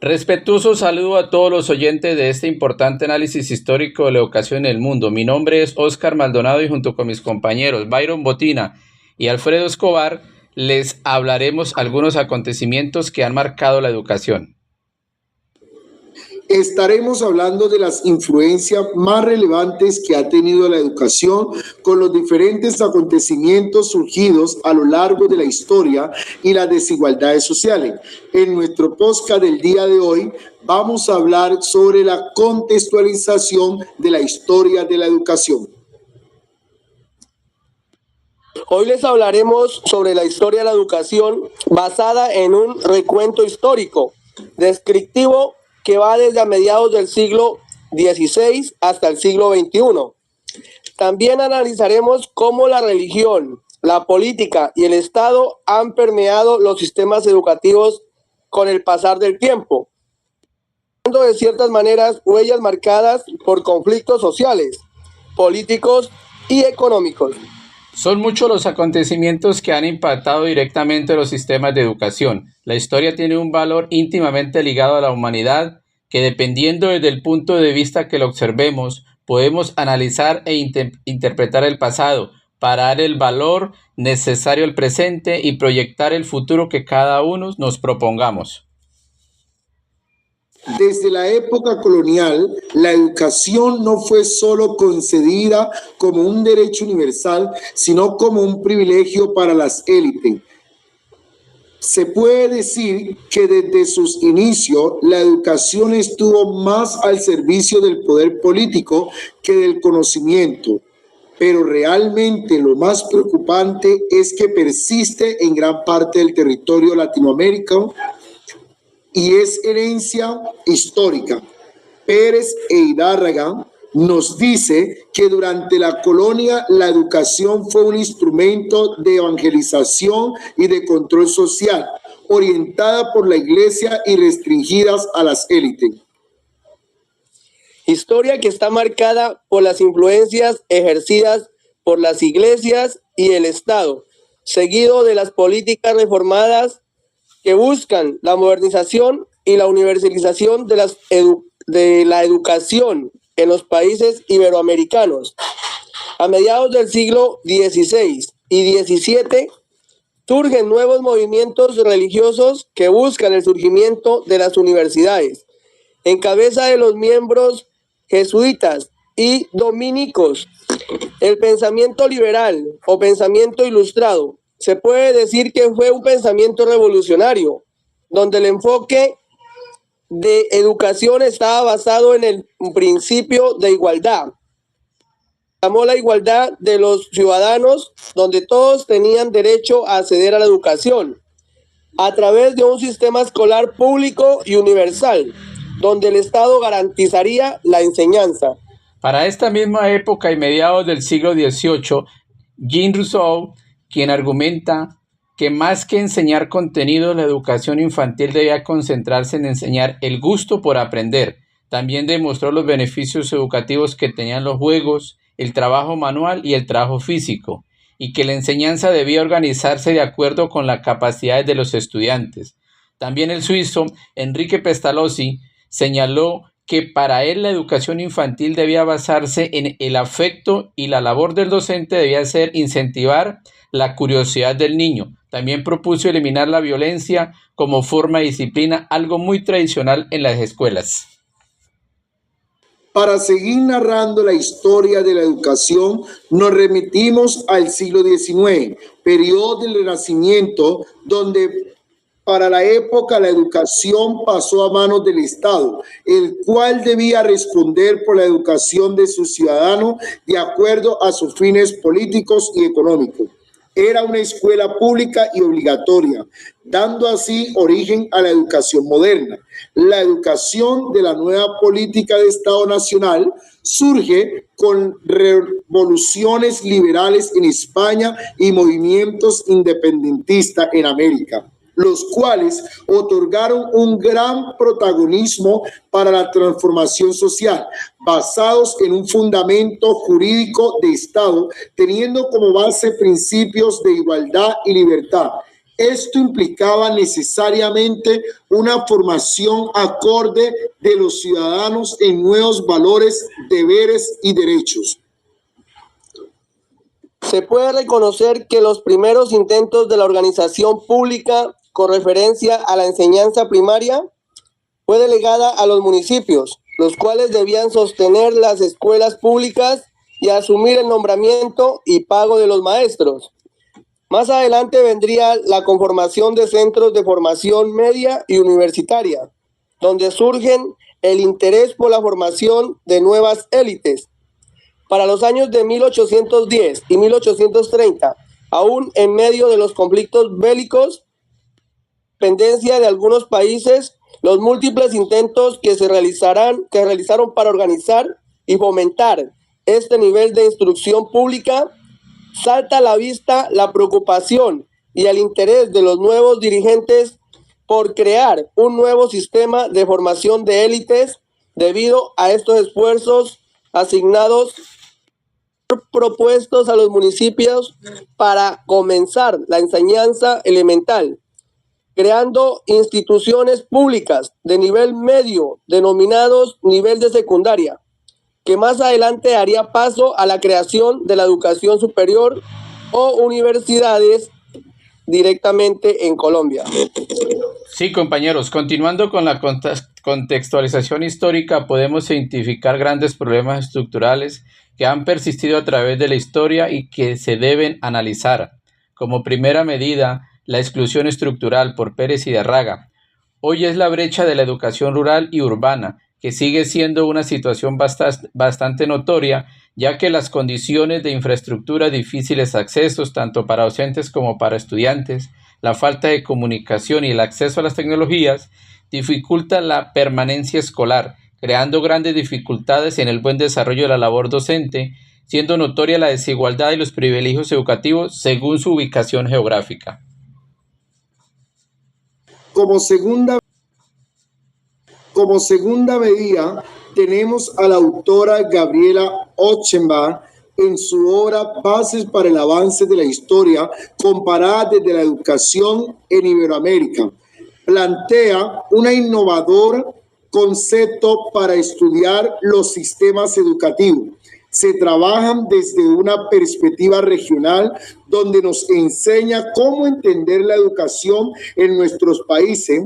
Respetuoso saludo a todos los oyentes de este importante análisis histórico de la educación en el mundo. Mi nombre es Óscar Maldonado y junto con mis compañeros Byron Botina y Alfredo Escobar les hablaremos algunos acontecimientos que han marcado la educación. Estaremos hablando de las influencias más relevantes que ha tenido la educación con los diferentes acontecimientos surgidos a lo largo de la historia y las desigualdades sociales. En nuestro podcast del día de hoy vamos a hablar sobre la contextualización de la historia de la educación. Hoy les hablaremos sobre la historia de la educación basada en un recuento histórico, descriptivo que va desde a mediados del siglo XVI hasta el siglo XXI. También analizaremos cómo la religión, la política y el Estado han permeado los sistemas educativos con el pasar del tiempo, dando de ciertas maneras huellas marcadas por conflictos sociales, políticos y económicos. Son muchos los acontecimientos que han impactado directamente los sistemas de educación. La historia tiene un valor íntimamente ligado a la humanidad que, dependiendo desde el punto de vista que lo observemos, podemos analizar e interpretar el pasado para dar el valor necesario al presente y proyectar el futuro que cada uno nos propongamos. Desde la época colonial, la educación no fue solo concedida como un derecho universal, sino como un privilegio para las élites. Se puede decir que desde sus inicios, la educación estuvo más al servicio del poder político que del conocimiento. Pero realmente lo más preocupante es que persiste en gran parte del territorio latinoamericano y es herencia histórica. Pérez e Hidárraga nos dice que durante la colonia la educación fue un instrumento de evangelización y de control social, orientada por la iglesia y restringidas a las élites. Historia que está marcada por las influencias ejercidas por las iglesias y el Estado, seguido de las políticas reformadas que buscan la modernización y la universalización de la educación en los países iberoamericanos. A mediados del siglo XVI y XVII surgen nuevos movimientos religiosos que buscan el surgimiento de las universidades, en cabeza de los miembros jesuitas y dominicos. El pensamiento liberal o pensamiento ilustrado se puede decir que fue un pensamiento revolucionario, donde el enfoque de educación estaba basado en el principio de igualdad. Llamó la igualdad de los ciudadanos, donde todos tenían derecho a acceder a la educación, a través de un sistema escolar público y universal, donde el Estado garantizaría la enseñanza. Para esta misma época y mediados del siglo XVIII, Jean Rousseau, quien argumenta que más que enseñar contenido, la educación infantil debía concentrarse en enseñar el gusto por aprender. También demostró los beneficios educativos que tenían los juegos, el trabajo manual y el trabajo físico, y que la enseñanza debía organizarse de acuerdo con las capacidades de los estudiantes. También el suizo Enrique Pestalozzi señaló que para él la educación infantil debía basarse en el afecto y la labor del docente debía ser incentivar la curiosidad del niño. También propuso eliminar la violencia como forma de disciplina, algo muy tradicional en las escuelas. Para seguir narrando la historia de la educación, nos remitimos al siglo XIX, periodo del Renacimiento, donde para la época la educación pasó a manos del Estado, el cual debía responder por la educación de sus ciudadanos de acuerdo a sus fines políticos y económicos. Era una escuela pública y obligatoria, dando así origen a la educación moderna. La educación de la nueva política de Estado nacional surge con revoluciones liberales en España y movimientos independentistas en América, los cuales otorgaron un gran protagonismo para la transformación social, basados en un fundamento jurídico de Estado, teniendo como base principios de igualdad y libertad. Esto implicaba necesariamente una formación acorde de los ciudadanos en nuevos valores, deberes y derechos. Se puede reconocer que los primeros intentos de la organización pública con referencia a la enseñanza primaria fue delegada a los municipios, los cuales debían sostener las escuelas públicas y asumir el nombramiento y pago de los maestros. Más adelante vendría la conformación de centros de formación media y universitaria, donde surgen el interés por la formación de nuevas élites. Para los años de 1810 y 1830, aún en medio de los conflictos bélicos, dependencia de algunos países, los múltiples intentos que realizaron para organizar y fomentar este nivel de instrucción pública, salta a la vista la preocupación y el interés de los nuevos dirigentes por crear un nuevo sistema de formación de élites debido a estos esfuerzos asignados propuestos a los municipios para comenzar la enseñanza elemental, creando instituciones públicas de nivel medio denominados nivel de secundaria, que más adelante haría paso a la creación de la educación superior o universidades directamente en Colombia. Sí, compañeros, continuando con la contextualización histórica, podemos identificar grandes problemas estructurales que han persistido a través de la historia y que se deben analizar. Como primera medida, la exclusión estructural por Pérez y de Arraga. Hoy es la brecha de la educación rural y urbana, que sigue siendo una situación bastante notoria, ya que las condiciones de infraestructura, difíciles accesos tanto para docentes como para estudiantes, la falta de comunicación y el acceso a las tecnologías dificultan la permanencia escolar, creando grandes dificultades en el buen desarrollo de la labor docente, siendo notoria la desigualdad y los privilegios educativos según su ubicación geográfica. Como segunda medida, tenemos a la autora Gabriela Ochsenbach en su obra Bases para el avance de la historia comparada desde la educación en Iberoamérica. Plantea un innovador concepto para estudiar los sistemas educativos. Se trabajan desde una perspectiva regional donde nos enseña cómo entender la educación en nuestros países,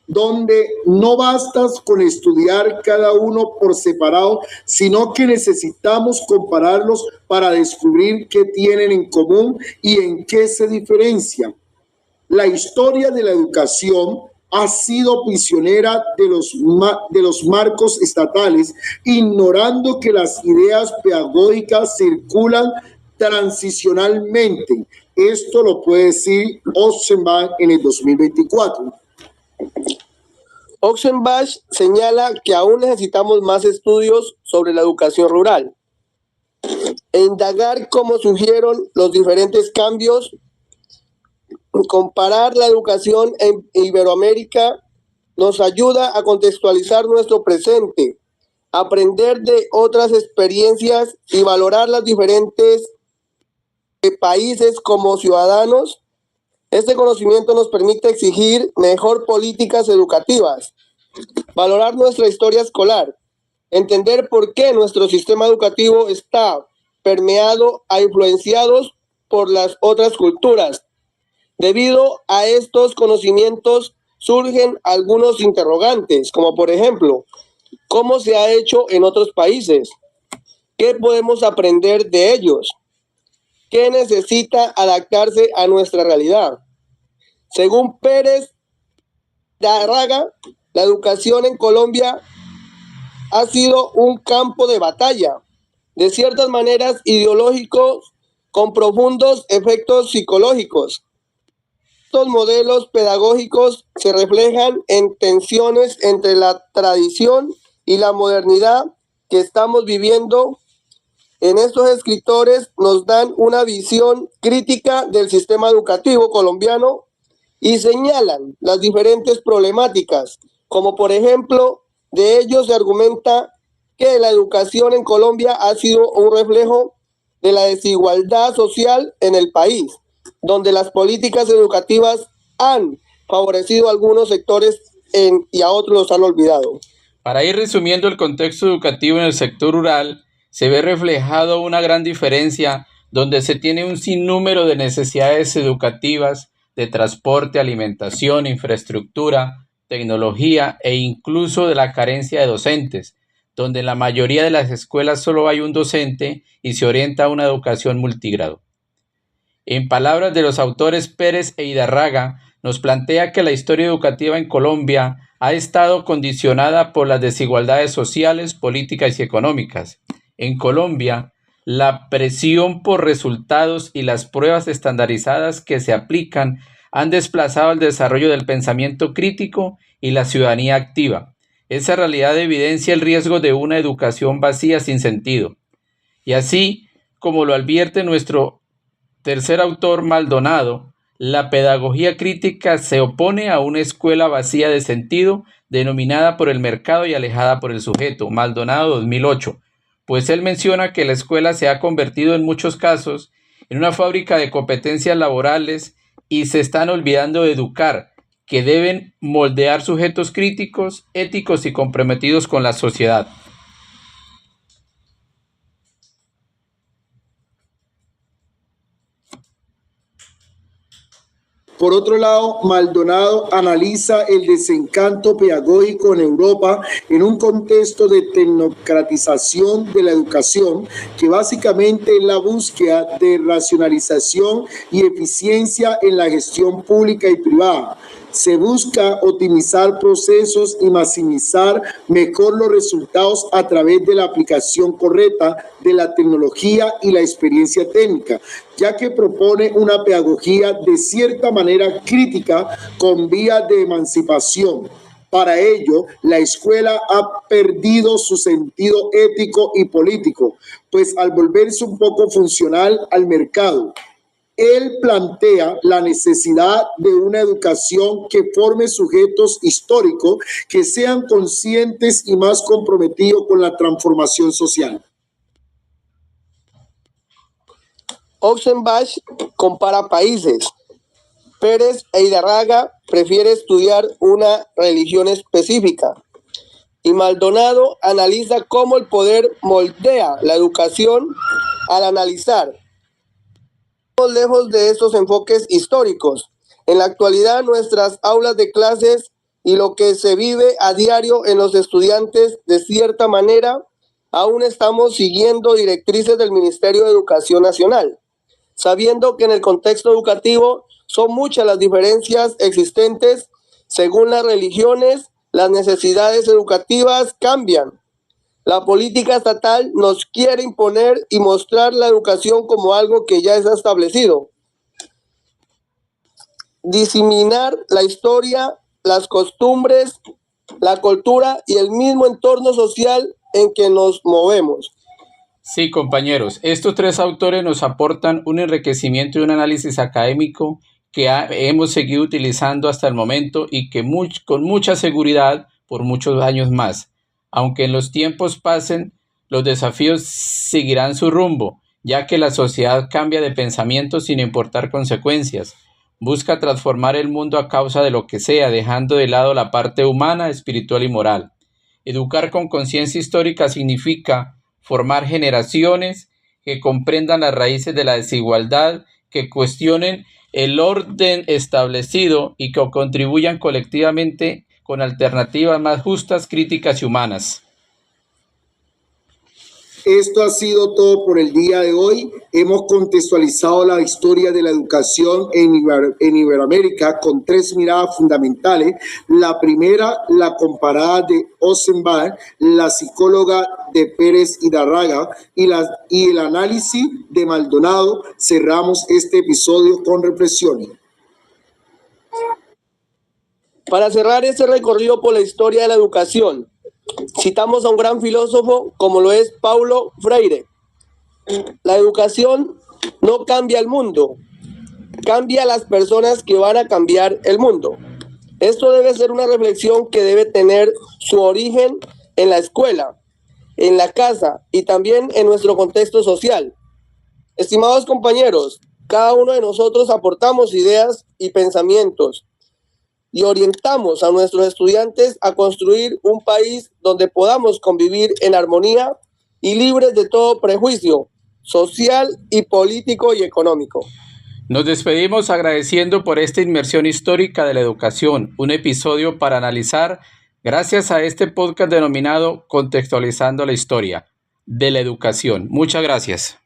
donde no basta con estudiar cada uno por separado, sino que necesitamos compararlos para descubrir qué tienen en común y en qué se diferencian. La historia de la educación ha sido prisionera de los marcos estatales, ignorando que las ideas pedagógicas circulan transicionalmente. Esto lo puede decir Ochsenbach en el 2024. Ochsenbach señala que aún necesitamos más estudios sobre la educación rural e indagar cómo surgieron los diferentes cambios. Comparar la educación en Iberoamérica nos ayuda a contextualizar nuestro presente, aprender de otras experiencias y valorar las diferentes países como ciudadanos. Este conocimiento nos permite exigir mejor políticas educativas, valorar nuestra historia escolar, entender por qué nuestro sistema educativo está permeado e influenciados por las otras culturas. Debido a estos conocimientos surgen algunos interrogantes, como por ejemplo, ¿cómo se ha hecho en otros países? ¿Qué podemos aprender de ellos? ¿Qué necesita adaptarse a nuestra realidad? Según Pérez de Arraga, la educación en Colombia ha sido un campo de batalla, de ciertas maneras ideológicos, con profundos efectos psicológicos. Estos modelos pedagógicos se reflejan en tensiones entre la tradición y la modernidad que estamos viviendo. En estos escritores nos dan una visión crítica del sistema educativo colombiano y señalan las diferentes problemáticas, como por ejemplo, de ellos se argumenta que la educación en Colombia ha sido un reflejo de la desigualdad social en el país, donde las políticas educativas han favorecido a algunos sectores y a otros los han olvidado. Para ir resumiendo el contexto educativo en el sector rural, se ve reflejado una gran diferencia donde se tiene un sinnúmero de necesidades educativas, de transporte, alimentación, infraestructura, tecnología e incluso de la carencia de docentes, donde en la mayoría de las escuelas solo hay un docente y se orienta a una educación multigrado. En palabras de los autores Pérez e Idarraga, nos plantea que la historia educativa en Colombia ha estado condicionada por las desigualdades sociales, políticas y económicas. En Colombia, la presión por resultados y las pruebas estandarizadas que se aplican han desplazado el desarrollo del pensamiento crítico y la ciudadanía activa. Esa realidad evidencia el riesgo de una educación vacía sin sentido. Y así, como lo advierte nuestro tercer autor, Maldonado, la pedagogía crítica se opone a una escuela vacía de sentido, denominada por el mercado y alejada por el sujeto. Maldonado, 2008. Pues él menciona que la escuela se ha convertido en muchos casos en una fábrica de competencias laborales y se están olvidando de educar, que deben moldear sujetos críticos, éticos y comprometidos con la sociedad. Por otro lado, Maldonado analiza el desencanto pedagógico en Europa en un contexto de tecnocratización de la educación, que básicamente es la búsqueda de racionalización y eficiencia en la gestión pública y privada. Se busca optimizar procesos y maximizar mejor los resultados a través de la aplicación correcta de la tecnología y la experiencia técnica, ya que propone una pedagogía de cierta manera crítica con vías de emancipación. Para ello, la escuela ha perdido su sentido ético y político, pues al volverse un poco funcional al mercado, él plantea la necesidad de una educación que forme sujetos históricos que sean conscientes y más comprometidos con la transformación social. Ochsenbach compara países. Pérez e Idarraga prefiere estudiar una religión específica. Y Maldonado analiza cómo el poder moldea la educación al analizar. Lejos de estos enfoques históricos. En la actualidad, nuestras aulas de clases y lo que se vive a diario en los estudiantes, de cierta manera, aún estamos siguiendo directrices del Ministerio de Educación Nacional, sabiendo que en el contexto educativo son muchas las diferencias existentes según las religiones, las necesidades educativas cambian. La política estatal nos quiere imponer y mostrar la educación como algo que ya está establecido. Diseminar la historia, las costumbres, la cultura y el mismo entorno social en que nos movemos. Sí, compañeros, estos tres autores nos aportan un enriquecimiento y un análisis académico que hemos seguido utilizando hasta el momento y que con mucha seguridad por muchos años más. Aunque en los tiempos pasen, los desafíos seguirán su rumbo, ya que la sociedad cambia de pensamiento sin importar consecuencias. Busca transformar el mundo a causa de lo que sea, dejando de lado la parte humana, espiritual y moral. Educar con conciencia histórica significa formar generaciones que comprendan las raíces de la desigualdad, que cuestionen el orden establecido y que contribuyan colectivamente con alternativas más justas, críticas y humanas. Esto ha sido todo por el día de hoy. Hemos contextualizado la historia de la educación en Iberoamérica con tres miradas fundamentales. La primera, la comparada de Ochsenbach, la psicóloga de Pérez Idarraga y el análisis de Maldonado. Cerramos este episodio con reflexiones. Para cerrar este recorrido por la historia de la educación, citamos a un gran filósofo como lo es Paulo Freire. La educación no cambia el mundo, cambia a las personas que van a cambiar el mundo. Esto debe ser una reflexión que debe tener su origen en la escuela, en la casa y también en nuestro contexto social. Estimados compañeros, Cada uno de nosotros aportamos ideas y pensamientos y orientamos a nuestros estudiantes a construir un país donde podamos convivir en armonía y libres de todo prejuicio social y político y económico. Nos despedimos agradeciendo por esta inmersión histórica de la educación, un episodio para analizar gracias a este podcast denominado Contextualizando la Historia de la Educación. Muchas gracias.